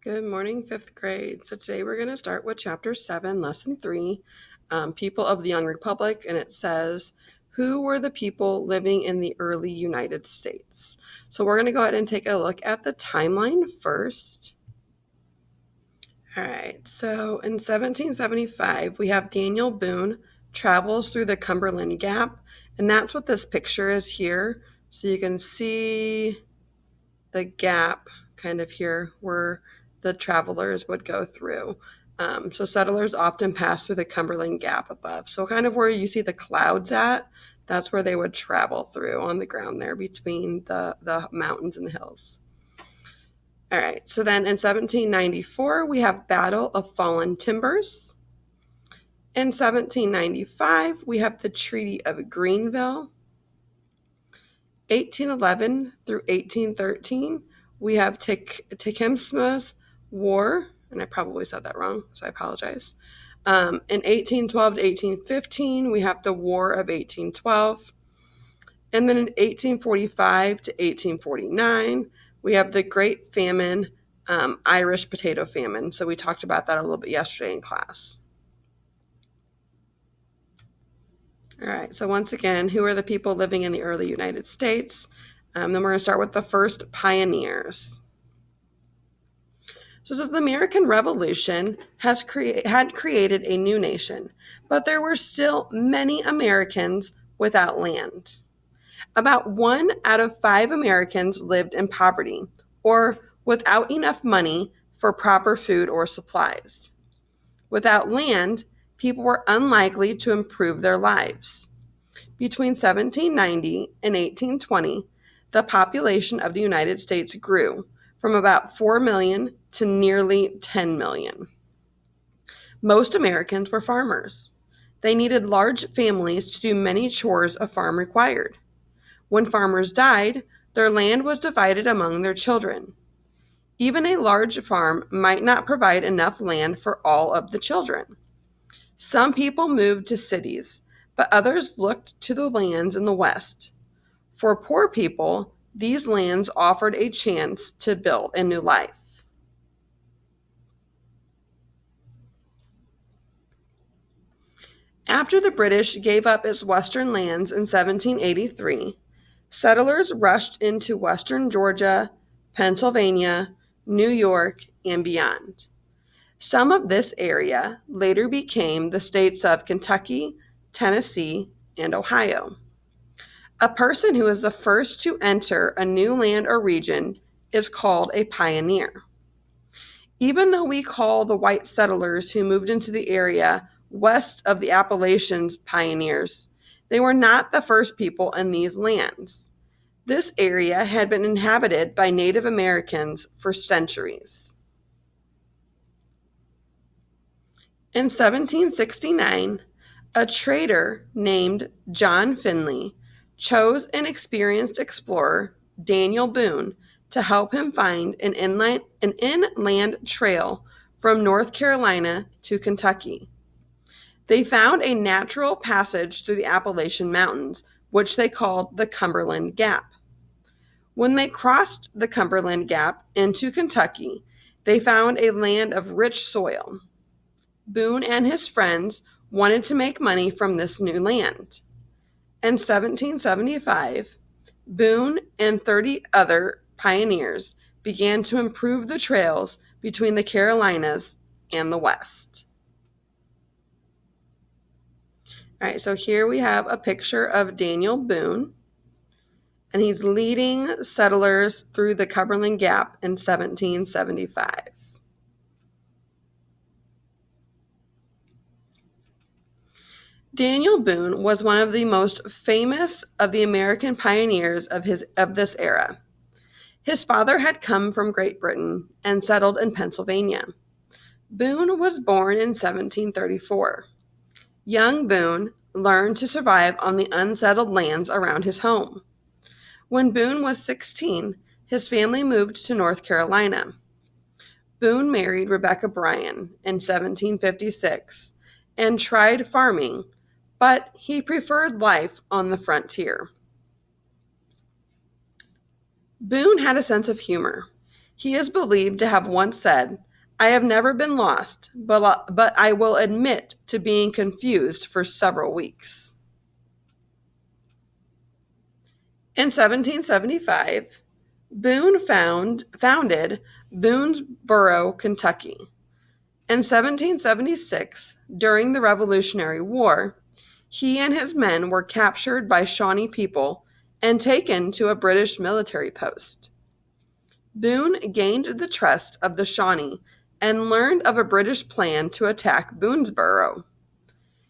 Good morning, fifth grade. So today we're going to start with chapter 7, lesson 3, People of the Young Republic. And it says, who were the people living in the early United States? So we're going to go ahead and take a look at the timeline first. All right, so in 1775, we have Daniel Boone travels through the Cumberland Gap. And that's what this picture is here. So you can see the gap kind of here where the travelers would go through. So settlers often pass through the Cumberland Gap above. So kind of where you see the clouds at, that's where they would travel through on the ground there between the mountains and the hills. All right, so then in 1794, we have Battle of Fallen Timbers. In 1795, we have the Treaty of Greenville. 1811 through 1813, we have Tecumseh's War, and I probably said that wrong, so I apologize. In 1812 to 1815, we have the War of 1812. And then in 1845 to 1849, we have the Great Famine, Irish Potato Famine. So we talked about that a little bit yesterday in class. All right, so once again, who are the people living in the early United States? Then we're going to start with the first pioneers. So it says the American Revolution had created a new nation, but there were still many Americans without land. About 1 out of 5 Americans lived in poverty or without enough money for proper food or supplies. Without land, people were unlikely to improve their lives. Between 1790 and 1820, the population of the United States grew from about 4 million to nearly 10 million. Most Americans were farmers. They needed large families to do many chores a farm required. When farmers died, their land was divided among their children. Even a large farm might not provide enough land for all of the children. Some people moved to cities, but others looked to the lands in the West. For poor people, these lands offered a chance to build a new life. After the British gave up its western lands in 1783, settlers rushed into western Georgia, Pennsylvania, New York, and beyond. Some of this area later became the states of Kentucky, Tennessee, and Ohio. A person who is the first to enter a new land or region is called a pioneer. Even though we call the white settlers who moved into the area west of the Appalachians pioneers, they were not the first people in these lands. This area had been inhabited by Native Americans for centuries. In 1769, a trader named John Finley chose an experienced explorer, Daniel Boone, to help him find an inland trail from North Carolina to Kentucky. They found a natural passage through the Appalachian Mountains, which they called the Cumberland Gap. When they crossed the Cumberland Gap into Kentucky, they found a land of rich soil. Boone and his friends wanted to make money from this new land. In 1775, Boone and 30 other pioneers began to improve the trails between the Carolinas and the West. All right, so here we have a picture of Daniel Boone, and he's leading settlers through the Cumberland Gap in 1775. Daniel Boone was one of the most famous of the American pioneers of this era. His father had come from Great Britain and settled in Pennsylvania. Boone was born in 1734. Young Boone learned to survive on the unsettled lands around his home. When Boone was 16, his family moved to North Carolina. Boone married Rebecca Bryan in 1756 and tried farming, but he preferred life on the frontier. Boone had a sense of humor. He is believed to have once said, "I have never been lost, but I will admit to being confused for several weeks." In 1775, Boone founded Boonesboro, Kentucky. In 1776, during the Revolutionary War, he and his men were captured by Shawnee people and taken to a British military post. Boone gained the trust of the Shawnee and learned of a British plan to attack Boonesboro.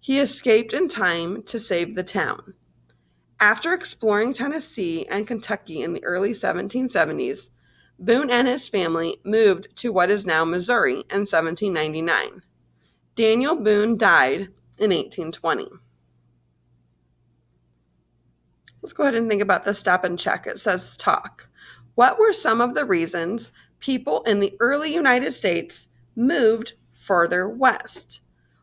He escaped in time to save the town. After exploring Tennessee and Kentucky in the early 1770s, Boone and his family moved to what is now Missouri in 1799. Daniel Boone died in 1820. Let's go ahead and think about the stop and check. It says talk. What were some of the reasons people in the early United States moved further west?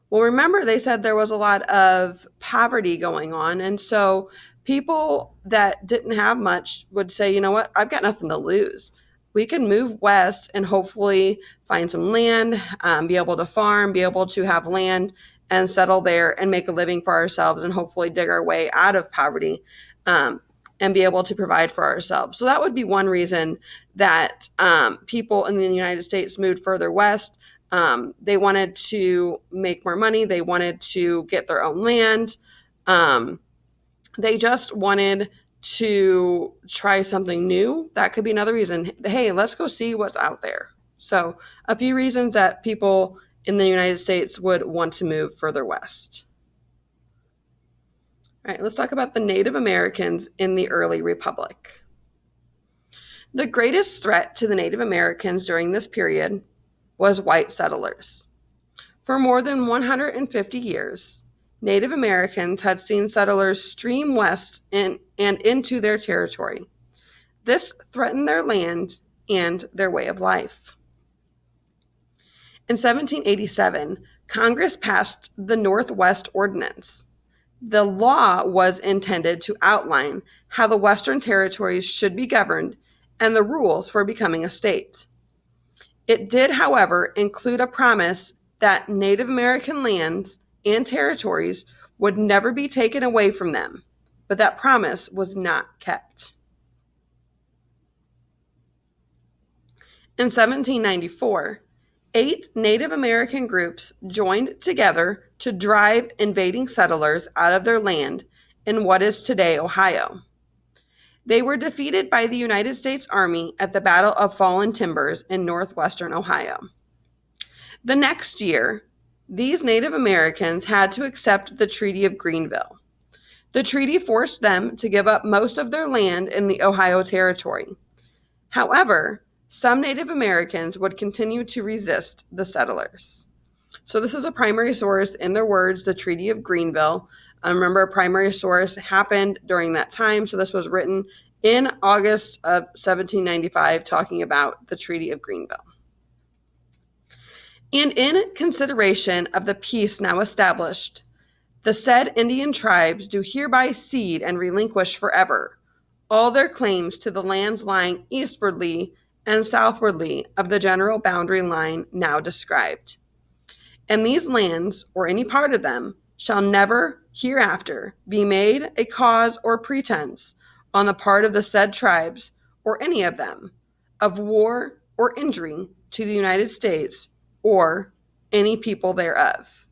Well, remember they said there was a lot of poverty going on, and so people that didn't have much would say, you know what, I've got nothing to lose. We can move west and hopefully find some land, be able to farm, be able to have land and settle there and make a living for ourselves and hopefully dig our way out of poverty, and be able to provide for ourselves. So that would be one reason that people in the United States moved further west. They wanted to make more money. They wanted to get their own land. They just wanted to try something new. That could be another reason. Hey, let's go see what's out there. So a few reasons that people in the United States would want to move further west. All right, let's talk about the Native Americans in the early republic. The greatest threat to the Native Americans during this period was white settlers. For more than 150 years, Native Americans had seen settlers stream west and into their territory. This threatened their land and their way of life. In 1787, Congress passed the Northwest Ordinance. The law was intended to outline how the Western territories should be governed and the rules for becoming a state. It did, however, include a promise that Native American lands and territories would never be taken away from them, but that promise was not kept. In 1794, 8 Native American groups joined together to drive invading settlers out of their land in what is today Ohio. They were defeated by the United States Army at the Battle of Fallen Timbers in northwestern Ohio. The next year, these Native Americans had to accept the Treaty of Greenville. The treaty forced them to give up most of their land in the Ohio Territory. However, some Native Americans would continue to resist the settlers. So this is a primary source in their words, the Treaty of Greenville. Remember, a primary source happened during that time, so this was written in August of 1795, talking about the Treaty of Greenville. And in consideration of the peace now established, the said Indian tribes do hereby cede and relinquish forever all their claims to the lands lying eastwardly and southwardly of the general boundary line now described. And these lands, or any part of them, shall never hereafter be made a cause or pretense on the part of the said tribes, or any of them, of war or injury to the United States or any people thereof.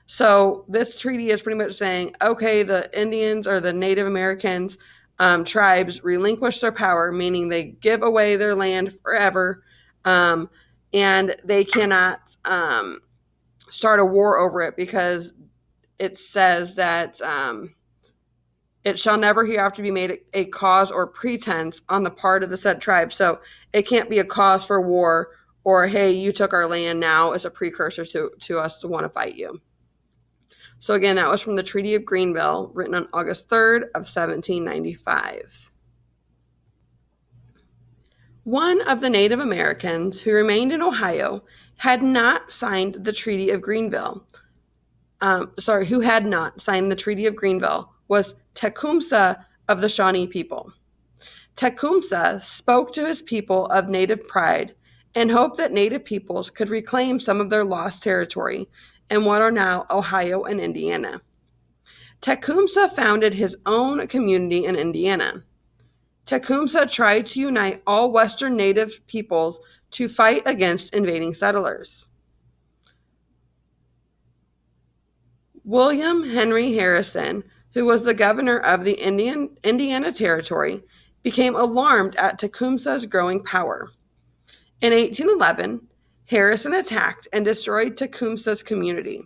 So this treaty is pretty much saying, okay, the Indians or the Native Americans tribes relinquish their power, meaning they give away their land forever, and they cannot start a war over it, because it says that it shall never hereafter be made a cause or pretense on the part of the said tribe. So it can't be a cause for war, or, hey, you took our land, now as a precursor to us to want to fight you. So again, that was from the Treaty of Greenville, written on August 3rd of 1795. One of the Native Americans who remained in Ohio had not signed the Treaty of Greenville. Who had not signed the Treaty of Greenville was Tecumseh of the Shawnee people. Tecumseh spoke to his people of native pride and hoped that native peoples could reclaim some of their lost territory in what are now Ohio and Indiana. Tecumseh founded his own community in Indiana. Tecumseh tried to unite all Western native peoples to fight against invading settlers. William Henry Harrison, who was the governor of the Indiana Territory, became alarmed at Tecumseh's growing power. In 1811, Harrison attacked and destroyed Tecumseh's community.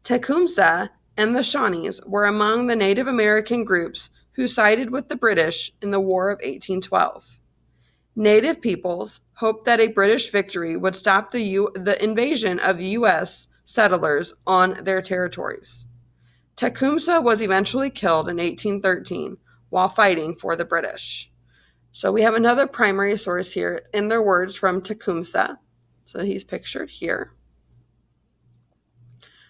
Tecumseh and the Shawnees were among the Native American groups who sided with the British in the War of 1812. Native peoples hoped that a British victory would stop the invasion of U.S. settlers on their territories. Tecumseh was eventually killed in 1813 while fighting for the British. So we have another primary source here in their words from Tecumseh. So he's pictured here.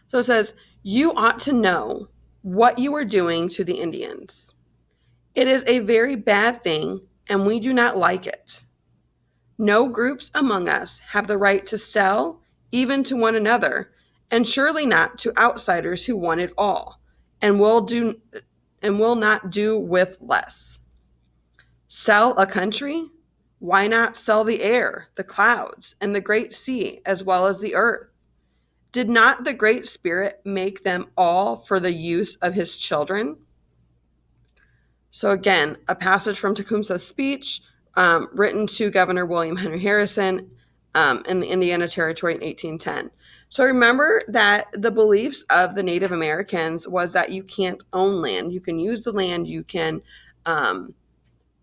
So it says, "You ought to know what you are doing to the Indians. It is a very bad thing, and we do not like it. No groups among us have the right to sell, even to one another, and surely not to outsiders who want it all, and will not do with less. Sell a country? Why not sell the air, the clouds, and the great sea, as well as the earth? Did not the Great Spirit make them all for the use of his children?" So again, a passage from Tecumseh's speech written to Governor William Henry Harrison in the Indiana Territory in 1810. So remember that the beliefs of the Native Americans was that you can't own land. You can use the land, you can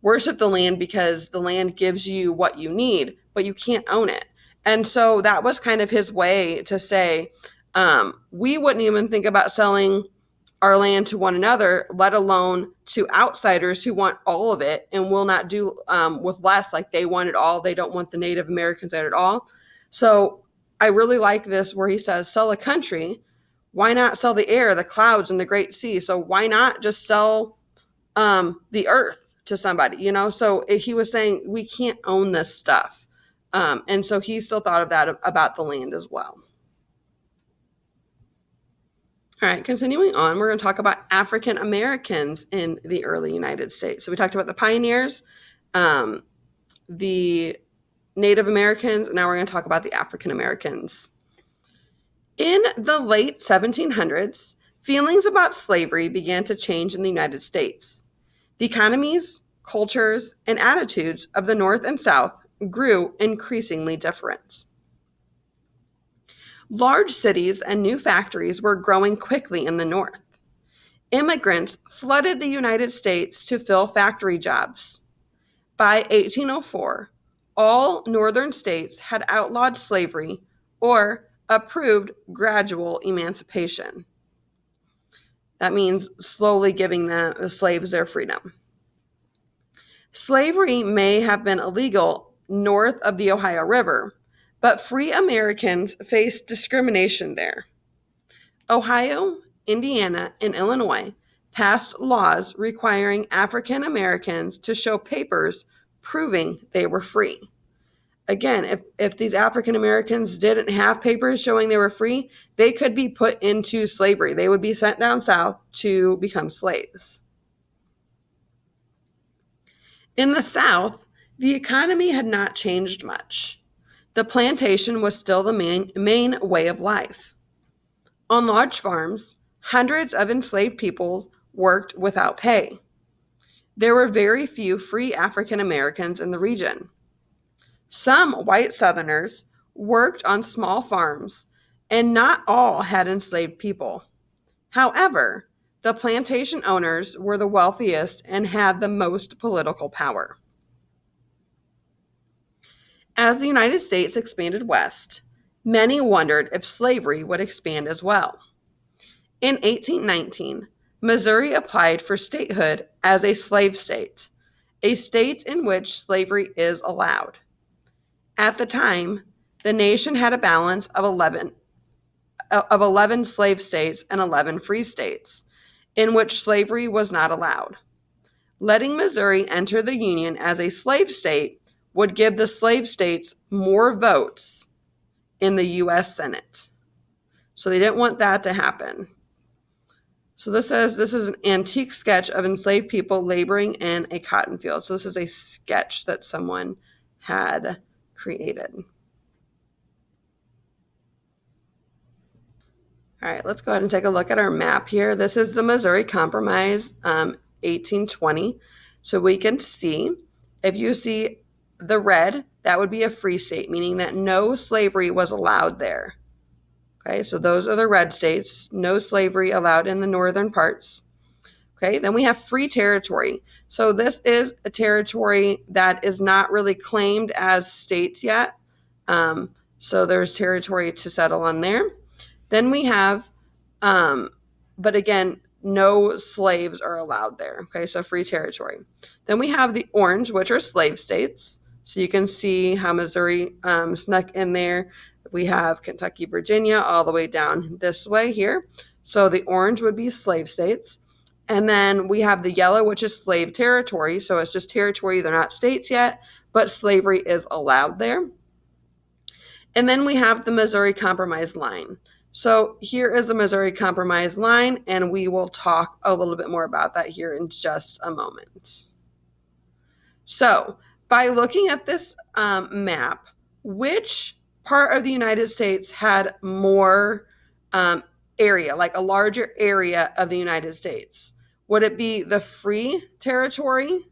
worship the land because the land gives you what you need, but you can't own it. And so that was kind of his way to say, we wouldn't even think about selling our land to one another, let alone to outsiders who want all of it and will not do with less, like they want it all. They don't want the Native Americans at all. So I really like this where he says, sell a country. Why not sell the air, the clouds, and the great sea? So why not just sell the earth to somebody, you know? So he was saying we can't own this stuff. And so he still thought of that about the land as well. All right, continuing on, we're going to talk about African Americans in the early United States. So we talked about the pioneers, the Native Americans. Now we're going to talk about the African Americans. In the late 1700s, feelings about slavery began to change in the United States. The economies, cultures, and attitudes of the North and South grew increasingly different. Large cities and new factories were growing quickly in the North. Immigrants flooded the United States to fill factory jobs. By 1804, all northern states had outlawed slavery or approved gradual emancipation. That means slowly giving the slaves their freedom. Slavery may have been illegal north of the Ohio River, but free Americans faced discrimination there. Ohio, Indiana, and Illinois passed laws requiring African Americans to show papers proving they were free. Again, if these African Americans didn't have papers showing they were free, they could be put into slavery. They would be sent down south to become slaves. In the South, the economy had not changed much. The plantation was still the main way of life. On large farms, hundreds of enslaved people worked without pay. There were very few free African Americans in the region. Some white Southerners worked on small farms, and not all had enslaved people. However, the plantation owners were the wealthiest and had the most political power. As the United States expanded west, many wondered if slavery would expand as well. In 1819, Missouri applied for statehood as a slave state, a state in which slavery is allowed. At the time, the nation had a balance of 11 slave states and 11 free states, in which slavery was not allowed. letting Missouri enter the Union as a slave state would give the slave states more votes in the U.S. Senate. So they didn't want that to happen. So this says this is an antique sketch of enslaved people laboring in a cotton field. So this is a sketch that someone had created. All right, let's go ahead and take a look at our map here. This is the Missouri Compromise, 1820. So we can see, if you see the red, that would be a free state, meaning that no slavery was allowed there. Okay, so those are the red states, no slavery allowed in the northern parts. Okay, then we have free territory. So this is a territory that is not really claimed as states yet. So there's territory to settle on there. Then we have, but again, no slaves are allowed there. Okay, so free territory. Then we have the orange, which are slave states. So you can see how Missouri snuck in there. We have Kentucky, Virginia, all the way down this way here. So the orange would be slave states. And then we have the yellow, which is slave territory. So it's just territory. They're not states yet, but slavery is allowed there. And then we have the Missouri Compromise line. So here is the Missouri Compromise line, and we will talk a little bit more about that here in just a moment. So by looking at this map, which part of the United States had more area, like a larger area of the United States? Would it be the free territory,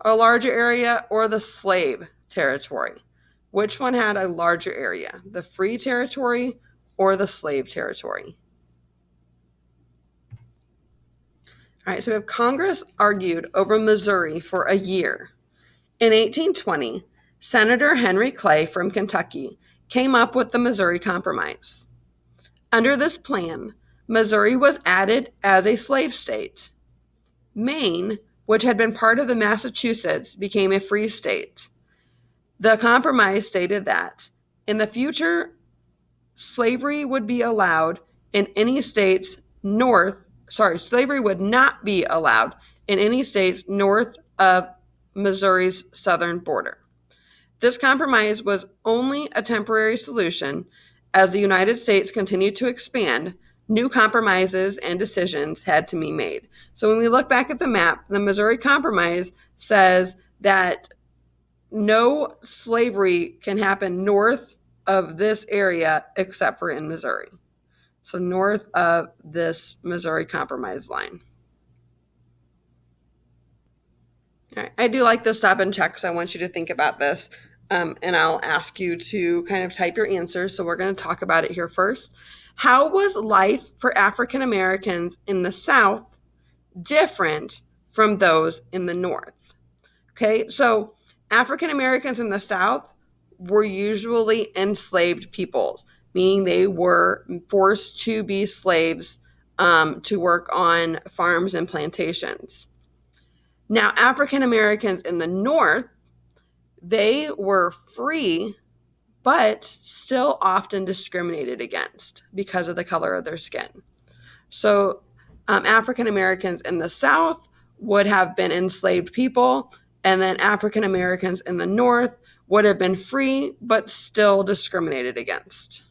a larger area, or the slave territory? Which one had a larger area, the free territory or the slave territory? All right, so we have Congress argued over Missouri for a year. In 1820, Senator Henry Clay from Kentucky came up with the Missouri Compromise. Under this plan, Missouri was added as a slave state. Maine, which had been part of the Massachusetts, became a free state. The compromise stated that in the future, slavery would be allowed in any states slavery would not be allowed in any states north of Missouri's southern border. This compromise was only a temporary solution. As the United States continued to expand, new compromises and decisions had to be made. So when we look back at the map, the Missouri Compromise says that no slavery can happen north of this area except for in Missouri. So north of this Missouri Compromise line. All right. I do like the stop and check, so I want you to think about this. And I'll ask you to kind of type your answers. So we're going to talk about it here first. How was life for African Americans in the South different from those in the North? Okay, so African Americans in the South were usually enslaved peoples, meaning they were forced to be slaves to work on farms and plantations. Now, African Americans in the North, they were free, but still often discriminated against because of the color of their skin. So African Americans in the South would have been enslaved people, and then African Americans in the North would have been free, but still discriminated against.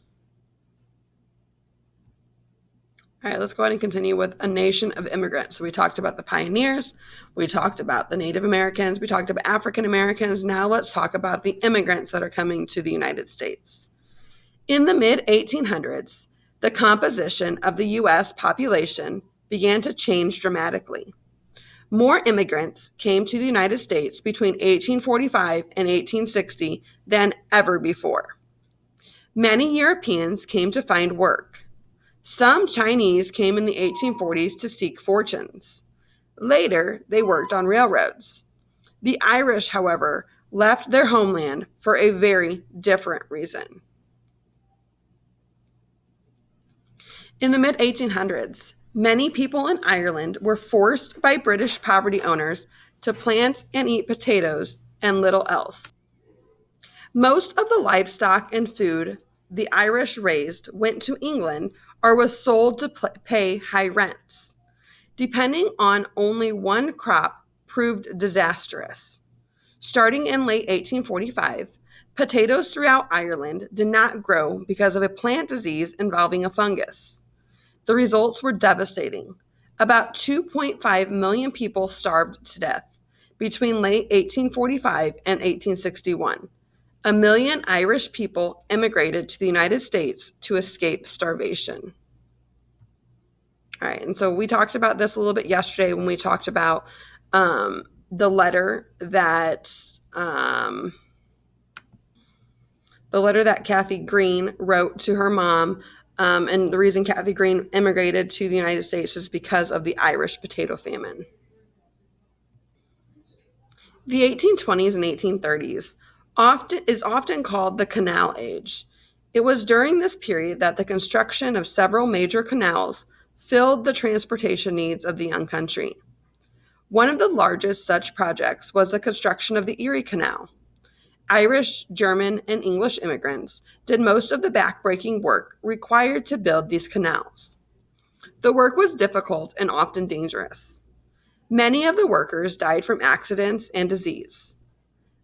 All right, let's go ahead and continue with a nation of immigrants. So we talked about the pioneers, we talked about the Native Americans, we talked about African Americans. Now let's talk about the immigrants that are coming to the United States. In the mid-1800s, the composition of the U.S. population began to change dramatically. More immigrants came to the United States between 1845 and 1860 than ever before. Many Europeans came to find work. Some Chinese came in the 1840s to seek fortunes. Later, they worked on railroads. The Irish, however, left their homeland for a very different reason. In the mid-1800s, many people in Ireland were forced by British poverty owners to plant and eat potatoes and little else. Most of the livestock and food the Irish raised went to England or was sold to pay high rents. depending on only one crop proved disastrous. Starting in late 1845, potatoes throughout Ireland did not grow because of a plant disease involving a fungus. The results were devastating. About 2.5 million people starved to death between late 1845 and 1861. A million Irish people immigrated to the United States to escape starvation. All right, and so we talked about this a little bit yesterday when we talked about the letter that Kathy Green wrote to her mom. And the reason Kathy Green immigrated to the United States was because of the Irish potato famine. The 1820s and 1830s is often called the Canal Age. It was during this period that the construction of several major canals filled the transportation needs of the young country. One of the largest such projects was the construction of the Erie Canal. Irish, German, and English immigrants did most of the backbreaking work required to build these canals. The work was difficult and often dangerous. Many of the workers died from accidents and disease.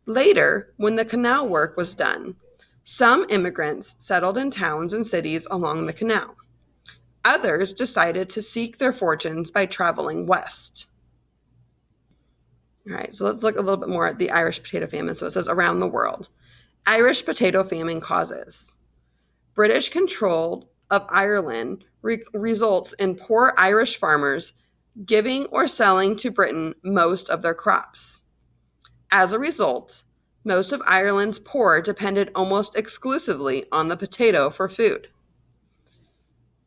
Later, when the canal work was done, some immigrants settled in towns and cities along the canal. Others decided to seek their fortunes by traveling west. All right, so let's look a little bit more at the Irish potato famine. So it says around the world. Irish potato famine causes. British control of Ireland results in poor Irish farmers giving or selling to Britain most of their crops. As a result, most of Ireland's poor depended almost exclusively on the potato for food.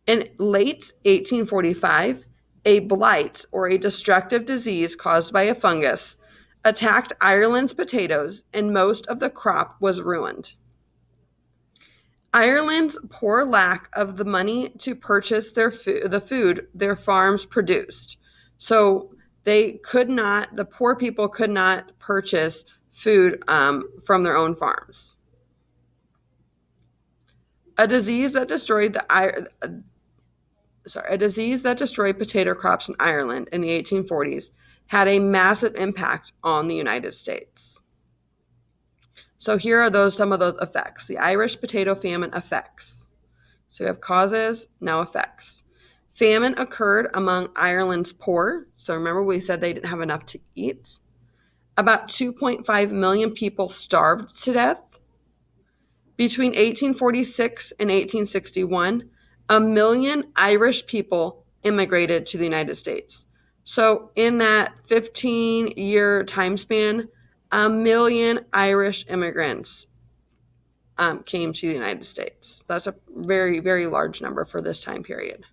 In late 1845, a blight, or a destructive disease caused by a fungus, attacked Ireland's potatoes and most of the crop was ruined. Ireland's poor lack of the money to purchase the food their farms produced. So the poor people could not purchase food from their own farms. A disease that destroyed potato crops in Ireland in the 1840s had a massive impact on the United States. So here are some of those effects. The Irish potato famine effects. So we have causes, now effects. Famine occurred among Ireland's poor. So remember we said they didn't have enough to eat. About 2.5 million people starved to death. Between 1846 and 1861, a million Irish people immigrated to the United States. So in that 15-year time span, a million Irish immigrants came to the United States. That's a very, very large number for this time period.